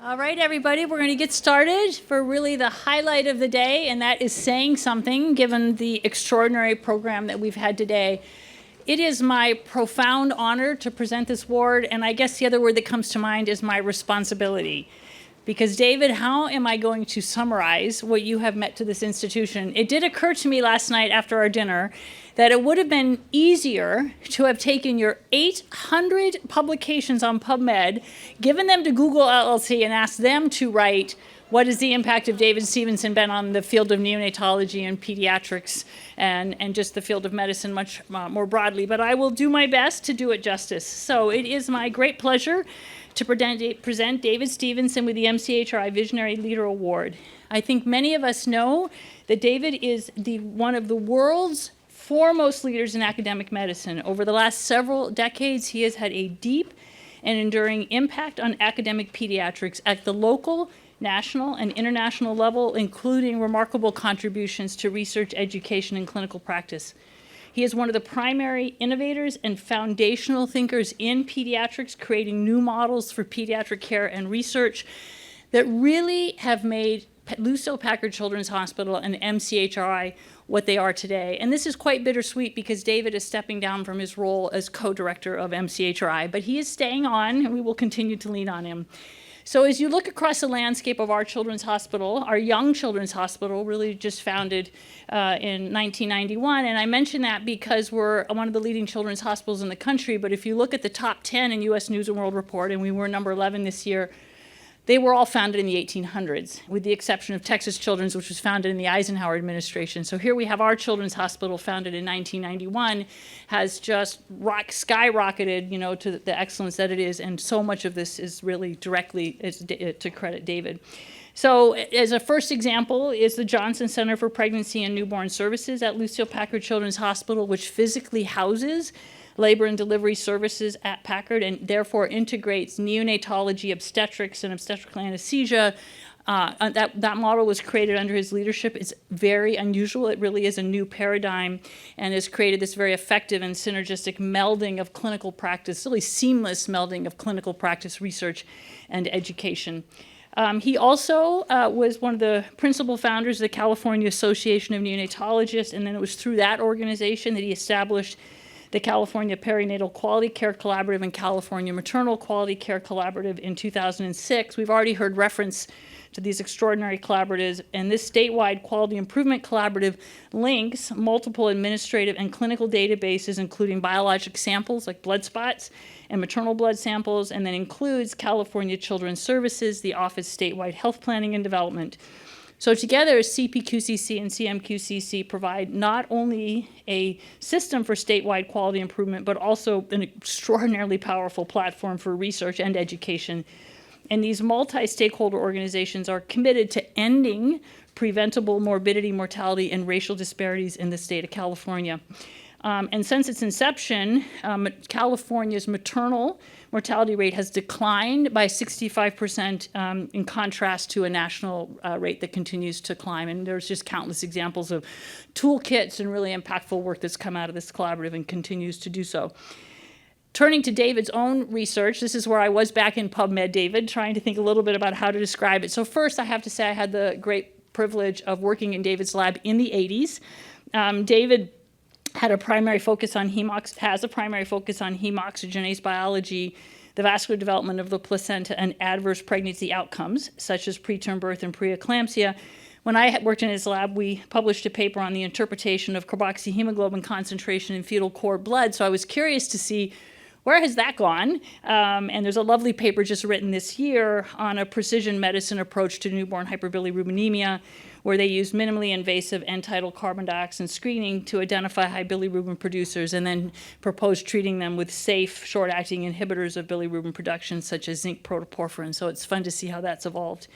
All right, everybody, we're going to get started for really the highlight of the day, and that is saying something, given the extraordinary program that we've had today. It is my profound honor to present this award, and I guess the other word that comes to mind is my responsibility. Because, David, how am I going to summarize what you have meant to this institution? It did occur to me last night after our dinner that it would have been easier to have taken your 800 publications on PubMed, given them to Google LLC, and asked them to write what is the impact of David Stevenson been on the field of neonatology and pediatrics and just the field of medicine much more broadly. But I will do my best to do it justice. So it is my great pleasure to present David Stevenson with the MCHRI Visionary Leader Award. I think many of us know that David is one of the world's foremost leaders in academic medicine. Over the last several decades, he has had a deep and enduring impact on academic pediatrics at the local, national, and international level, including remarkable contributions to research, education, and clinical practice. He is one of the primary innovators and foundational thinkers in pediatrics, creating new models for pediatric care and research that really have made Lucile Packard Children's Hospital and MCHRI what they are today. And this is quite bittersweet because David is stepping down from his role as co-director of MCHRI, but he is staying on, and we will continue to lean on him. So as you look across the landscape of our children's hospital, our young children's hospital, really just founded in 1991, and I mention that because we're one of the leading children's hospitals in the country, but if you look at the top 10 in U.S. News & World Report, and we were number 11 this year, they were all founded in the 1800s, with the exception of Texas Children's, which was founded in the Eisenhower administration. So here we have our children's hospital, founded in 1991, has just skyrocketed, to the excellence that it is, and so much of this is really directly to credit David. So as a first example is the Johnson Center for Pregnancy and Newborn Services at Lucile Packard Children's Hospital, which physically houses labor and delivery services at Packard and therefore integrates neonatology, obstetrics, and obstetrical anesthesia. That model was created under his leadership. It's very unusual. It really is a new paradigm and has created this very effective and synergistic melding of clinical practice, really seamless melding of clinical practice, research, and education. He also was one of the principal founders of the California Association of Neonatologists, and then it was through that organization that he established the California Perinatal Quality Care Collaborative and California Maternal Quality Care Collaborative in 2006. We've already heard reference to these extraordinary collaboratives, and this statewide quality improvement collaborative links multiple administrative and clinical databases, including biologic samples like blood spots and maternal blood samples, and then includes California Children's Services, the Office Statewide Health Planning and Development. So together, CPQCC and CMQCC provide not only a system for statewide quality improvement, but also an extraordinarily powerful platform for research and education. And these multi-stakeholder organizations are committed to ending preventable morbidity, mortality, and racial disparities in the state of California. And since its inception, California's maternal mortality rate has declined by 65% in contrast to a national rate that continues to climb. And there's just countless examples of toolkits and really impactful work that's come out of this collaborative and continues to do so. Turning to David's own research, this is where I was back in PubMed, David, trying to think a little bit about how to describe it. So first, I have to say I had the great privilege of working in David's lab in the 80s. David has a primary focus on hemoxygenase biology, the vascular development of the placenta, and adverse pregnancy outcomes, such as preterm birth and preeclampsia. When I worked in his lab, we published a paper on the interpretation of carboxyhemoglobin concentration in fetal cord blood, so I was curious to see where has that gone? And there's a lovely paper just written this year on a precision medicine approach to newborn hyperbilirubinemia, where they use minimally invasive end-tidal carbon dioxide screening to identify high bilirubin producers and then propose treating them with safe, short-acting inhibitors of bilirubin production, such as zinc protoporphyrin. So it's fun to see how that's evolved.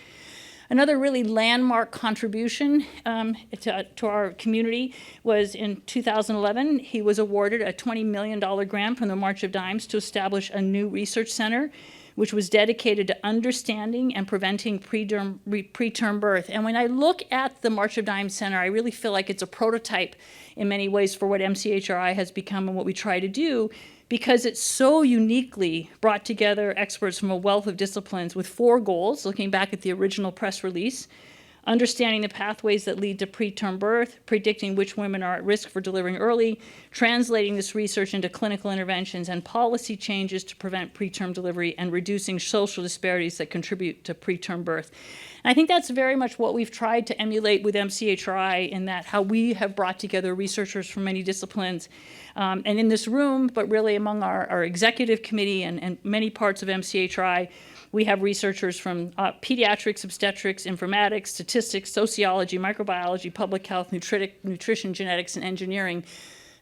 Another really landmark contribution to our community was in 2011. He was awarded a $20 million grant from the March of Dimes to establish a new research center, which was dedicated to understanding and preventing preterm birth. And when I look at the March of Dimes Center, I really feel like it's a prototype in many ways for what MCHRI has become and what we try to do, because it so uniquely brought together experts from a wealth of disciplines with 4 goals, looking back at the original press release: understanding the pathways that lead to preterm birth, predicting which women are at risk for delivering early, translating this research into clinical interventions and policy changes to prevent preterm delivery, and reducing social disparities that contribute to preterm birth. And I think that's very much what we've tried to emulate with MCHRI, in that how we have brought together researchers from many disciplines, and in this room, but really among our executive committee and many parts of MCHRI, we have researchers from pediatrics, obstetrics, informatics, statistics, sociology, microbiology, public health, nutrition, genetics, and engineering.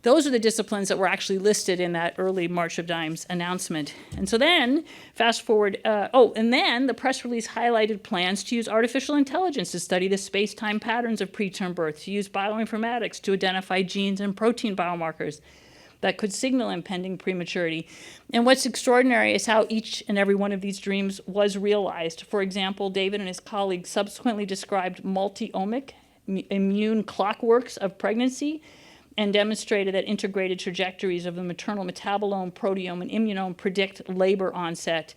Those are the disciplines that were actually listed in that early March of Dimes announcement. And so then, fast forward, and then the press release highlighted plans to use artificial intelligence to study the space-time patterns of preterm birth, to use bioinformatics to identify genes and protein biomarkers that could signal impending prematurity. And what's extraordinary is how each and every one of these dreams was realized. For example, David and his colleagues subsequently described multi-omic immune clockworks of pregnancy and demonstrated that integrated trajectories of the maternal metabolome, proteome, and immunome predict labor onset.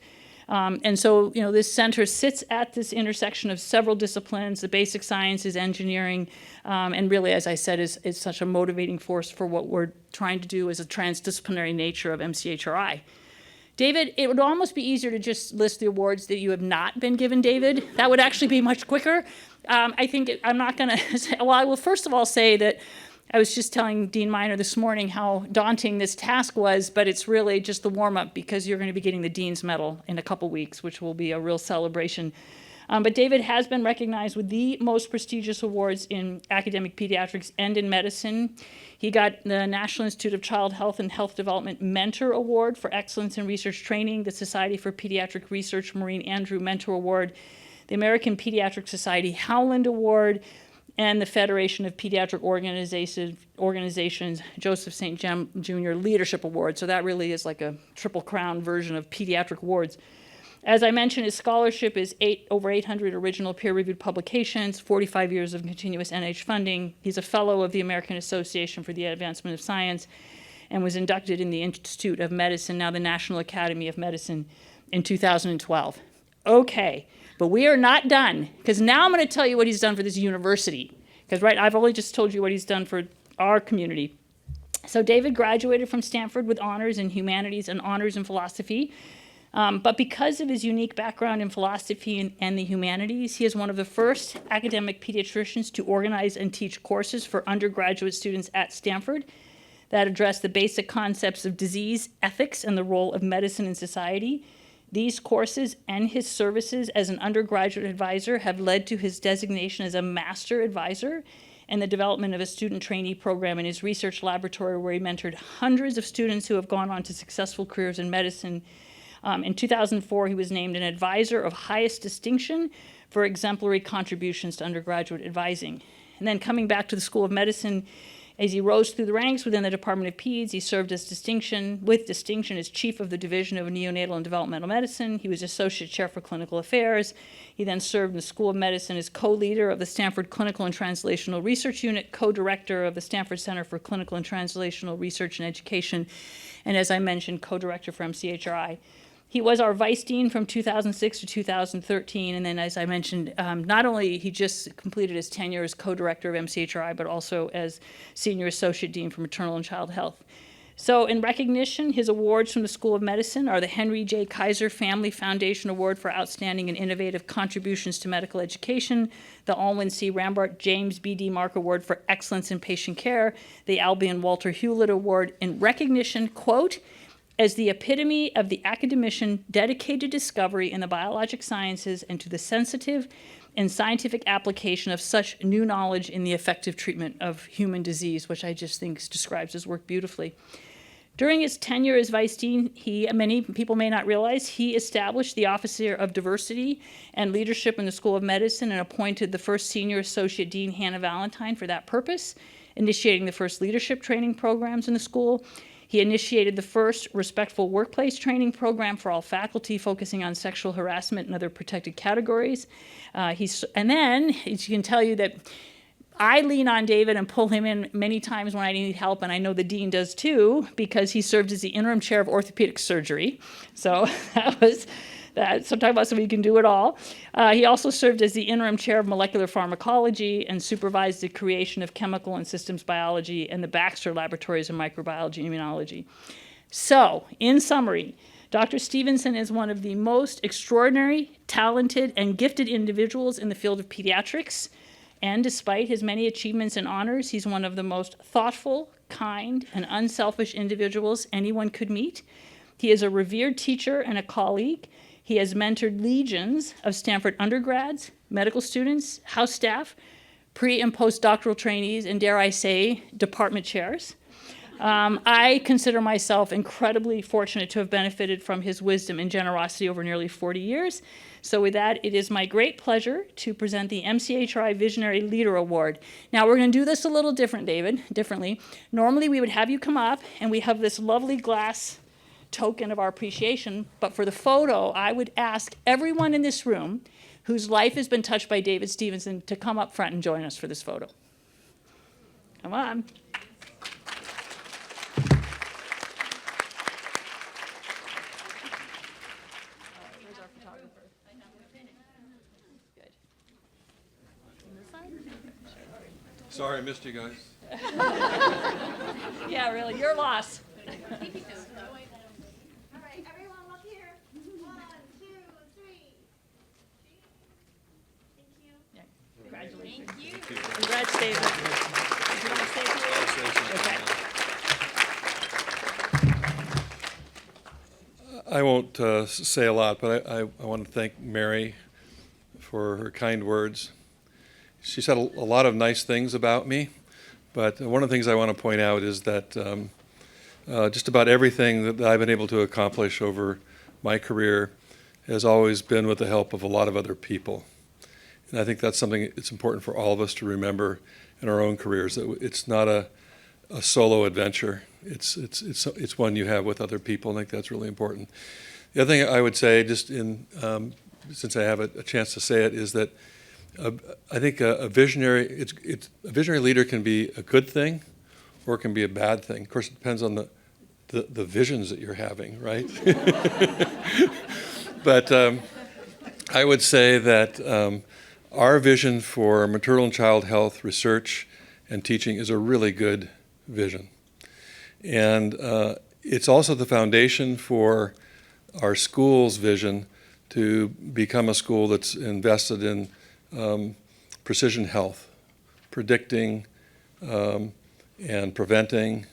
And so, this center sits at this intersection of several disciplines, the basic sciences, engineering, and really, as I said, is such a motivating force for what we're trying to do as a transdisciplinary nature of MCHRI. David, it would almost be easier to just list the awards that you have not been given, David. That would actually be much quicker. I'm not going to say, well, I will first of all say that I was just telling Dean Miner this morning how daunting this task was, but it's really just the warm-up, because you're going to be getting the Dean's Medal in a couple weeks, which will be a real celebration. But David has been recognized with the most prestigious awards in academic pediatrics and in medicine. He got the National Institute of Child Health and Health Development Mentor Award for Excellence in Research Training, the Society for Pediatric Research Maureen Andrew Mentor Award, the American Pediatric Society Howland Award, and the Federation of Pediatric Organizations Joseph St. Jem Jr. Leadership Award. So that really is like a triple crown version of pediatric awards. As I mentioned, his scholarship is over 800 original peer-reviewed publications, 45 years of continuous NIH funding. He's a fellow of the American Association for the Advancement of Science and was inducted in the Institute of Medicine, now the National Academy of Medicine, in 2012. Okay. But we are not done, because now I'm going to tell you what he's done for this university. Because, right, I've only just told you what he's done for our community. So David graduated from Stanford with honors in humanities and honors in philosophy. But because of his unique background in philosophy and the humanities, he is one of the first academic pediatricians to organize and teach courses for undergraduate students at Stanford that address the basic concepts of disease, ethics, and the role of medicine in society. These courses and his services as an undergraduate advisor have led to his designation as a master advisor and the development of a student trainee program in his research laboratory, where he mentored hundreds of students who have gone on to successful careers in medicine. In 2004, he was named an advisor of highest distinction for exemplary contributions to undergraduate advising. And then coming back to the School of Medicine, as he rose through the ranks within the Department of Peds, he served with distinction as chief of the Division of Neonatal and Developmental Medicine. He was associate chair for clinical affairs. He then served in the School of Medicine as co-leader of the Stanford Clinical and Translational Research Unit, co-director of the Stanford Center for Clinical and Translational Research and Education, and as I mentioned, co-director for MCHRI. He was our vice dean from 2006 to 2013, and then, as I mentioned, not only he just completed his tenure as co-director of MCHRI, but also as senior associate dean for maternal and child health. So in recognition, his awards from the School of Medicine are the Henry J. Kaiser Family Foundation Award for Outstanding and Innovative Contributions to Medical Education, the Alwyn C. Rambart James B.D. Mark Award for Excellence in Patient Care, the Albion Walter Hewlett Award, in recognition, quote, as the epitome of the academician dedicated to discovery in the biologic sciences and to the sensitive and scientific application of such new knowledge in the effective treatment of human disease, which I just think describes his work beautifully. During his tenure as vice dean, many people may not realize, he established the Office of Diversity and Leadership in the School of Medicine and appointed the first senior associate dean, Hannah Valentine, for that purpose, initiating the first leadership training programs in the school. He initiated the first respectful workplace training program for all faculty, focusing on sexual harassment and other protected categories. And then, as you can tell you that I lean on David and pull him in many times when I need help, and I know the dean does too, because he served as the interim chair of orthopedic surgery. So that was that. So talk about somebody who can do it all. He also served as the interim chair of molecular pharmacology and supervised the creation of chemical and systems biology and the Baxter Laboratories of Microbiology and Immunology. So, in summary, Dr. Stevenson is one of the most extraordinary, talented, and gifted individuals in the field of pediatrics. And despite his many achievements and honors, he's one of the most thoughtful, kind, and unselfish individuals anyone could meet. He is a revered teacher and a colleague. He has mentored legions of Stanford undergrads, medical students, house staff, pre- and postdoctoral trainees, and dare I say, department chairs. I consider myself incredibly fortunate to have benefited from his wisdom and generosity over nearly 40 years. So with that, it is my great pleasure to present the MCHRI Visionary Leader Award. Now, we're going to do this a little differently. Normally, we would have you come up, and we have this lovely glass token of our appreciation. But for the photo, I would ask everyone in this room whose life has been touched by David Stevenson to come up front and join us for this photo. Come on. Sorry I missed you guys. Yeah, really, your loss. All right, everyone look here. 1, 2, 3. Thank you. Yeah. Congratulations. Thank you. Congrats, David. Did you want to say a few? I won't say a lot, but I want to thank Mary for her kind words. She said a lot of nice things about me, but one of the things I want to point out is that just about everything that I've been able to accomplish over my career has always been with the help of a lot of other people. And I think that's something it's important for all of us to remember in our own careers, that it's not a solo adventure. It's one you have with other people, and I think that's really important. The other thing I would say, just since I have a chance to say it, is that I think a visionary leader can be a good thing, or it can be a bad thing. Of course, it depends on the visions that you're having, right? But I would say that our vision for maternal and child health research and teaching is a really good vision. And it's also the foundation for our school's vision to become a school that's invested in precision health, predicting and preventing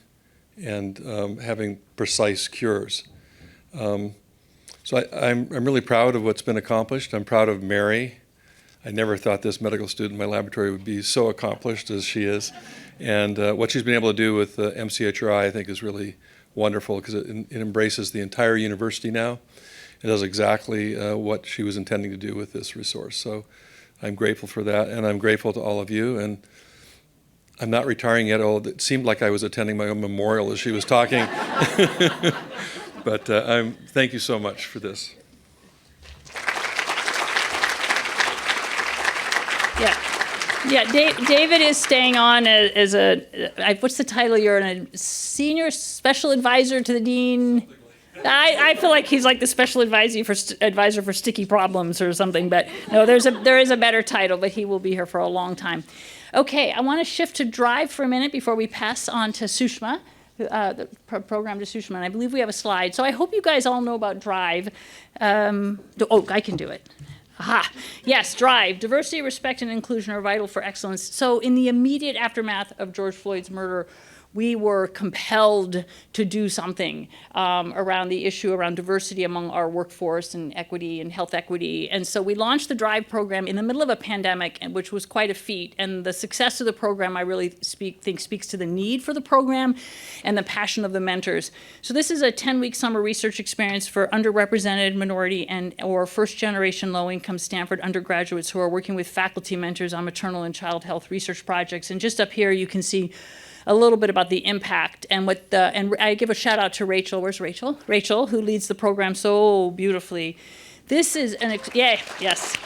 and having precise cures. So I'm really proud of what's been accomplished. I'm proud of Mary. I never thought this medical student in my laboratory would be so accomplished as she is. And what she's been able to do with MCHRI, I think, is really wonderful, because it embraces the entire university now. It does exactly what she was intending to do with this resource. So I'm grateful for that, and I'm grateful to all of you. And I'm not retiring yet. It seemed like I was attending my own memorial as she was talking. But thank you so much for this. Yeah, David is staying on as what's the title? You're a senior special advisor to the dean. I feel like he's like the special advisor for sticky problems or something, but no, there is a better title, but he will be here for a long time. Okay, I want to shift to Drive for a minute before we pass on to Sushma, the program to Sushma, and I believe we have a slide. So I hope you guys all know about Drive. I can do it. Aha, yes, Drive. Diversity, respect, and inclusion are vital for excellence. So in the immediate aftermath of George Floyd's murder, we were compelled to do something around the issue around diversity among our workforce and equity and health equity. And so we launched the Drive program in the middle of a pandemic, which was quite a feat. And the success of the program, I really think speaks to the need for the program and the passion of the mentors. So this is a 10-week summer research experience for underrepresented, minority, or first-generation low-income Stanford undergraduates who are working with faculty mentors on maternal and child health research projects. And just up here, you can see a little bit about the impact and and I give a shout out to Rachel. Where's Rachel? Rachel, who leads the program so beautifully. This is yes.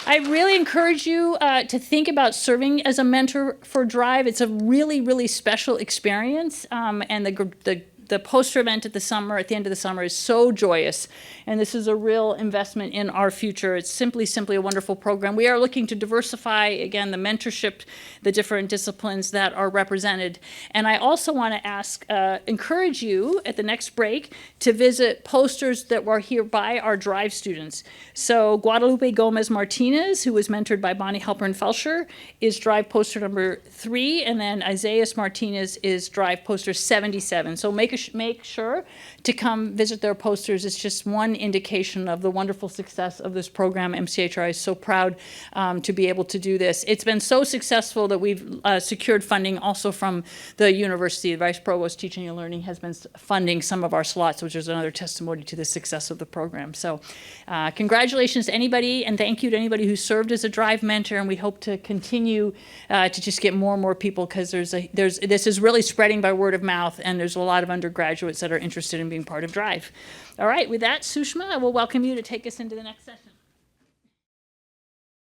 I really encourage you to think about serving as a mentor for Drive. It's a really, really special experience, and the poster event at the end of the summer is so joyous, and this is a real investment in our future. It's simply a wonderful program. We are looking to diversify, again, the mentorship, the different disciplines that are represented. And I also want to encourage you at the next break to visit posters that were here by our Drive students. So Guadalupe Gomez Martinez, who was mentored by Bonnie Halpern Felsher, is Drive poster number 3, and then Isaiah Martinez is Drive poster 77. So make sure to come visit their posters. It's just one indication of the wonderful success of this program. MCHRI is so proud to be able to do this. It's been so successful that we've secured funding also from the university. The Vice Provost Teaching and Learning has been funding some of our slots, which is another testimony to the success of the program. So congratulations to anybody, and thank you to anybody who served as a Drive mentor, and we hope to continue to just get more and more people, because this is really spreading by word of mouth, and there's a lot of undergraduates that are interested in being part of Drive. All right, with that, Sushma, I will welcome you to take us into the next session.